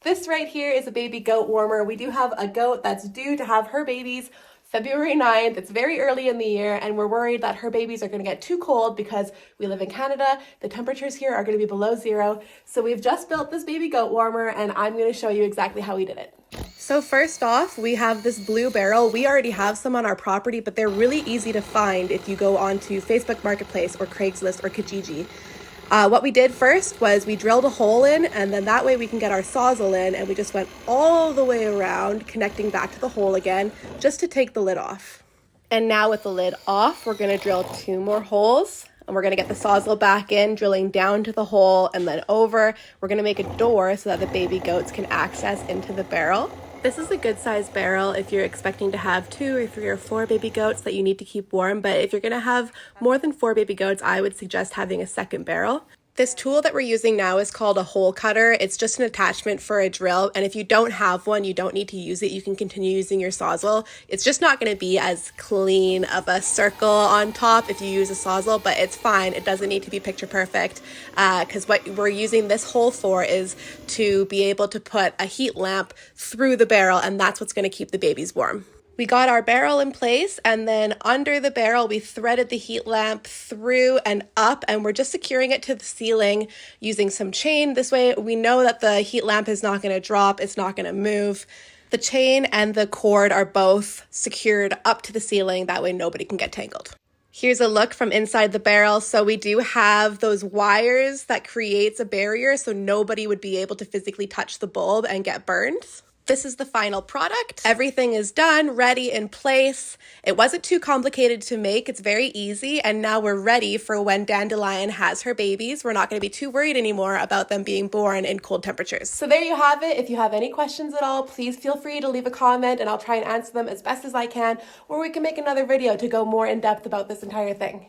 This right here is a baby goat warmer. We do have a goat that's due to have her babies February 9th. It's very early in the year, and we're worried that her babies are going to get too cold because we live in Canada. The temperatures here are going to be below zero. So we've just built this baby goat warmer, and I'm going to show you exactly how we did it. So first off, we have this blue barrel. We already have some on our property, but they're really easy to find if you go onto Facebook Marketplace or Craigslist or Kijiji. What we did first was we drilled a hole in, and then that way we can get our sawzall in, and we just went all the way around, connecting back to the hole again, just to take the lid off. And now with the lid off, we're gonna drill 2 more holes, and we're gonna get the sawzall back in, drilling down to the hole and then over. We're gonna make a door so that the baby goats can access into the barrel. This is a good sized barrel if you're expecting to have 2 or 3 or 4 baby goats that you need to keep warm, but if you're gonna have more than 4 baby goats, I would suggest having a second barrel. This tool that we're using now is called a hole cutter. It's just an attachment for a drill, and if you don't have one, you don't need to use it. You can continue using your sawzall. It's just not gonna be as clean of a circle on top if you use a sawzall, but it's fine. It doesn't need to be picture perfect, because what we're using this hole for is to be able to put a heat lamp through the barrel, and that's what's gonna keep the babies warm. We got our barrel in place, and then under the barrel we threaded the heat lamp through and up, and we're just securing it to the ceiling using some chain. This way we know that the heat lamp is not going to drop, it's not going to move. The chain and the cord are both secured up to the ceiling, that way nobody can get tangled. Here's a look from inside the barrel. So we do have those wires that creates a barrier so nobody would be able to physically touch the bulb and get burned. This is the final product. Everything is done, ready, in place. It wasn't too complicated to make. It's very easy. And now we're ready for when Dandelion has her babies. We're not going to be too worried anymore about them being born in cold temperatures. So there you have it. If you have any questions at all, please feel free to leave a comment and I'll try and answer them as best as I can, or we can make another video to go more in depth about this entire thing.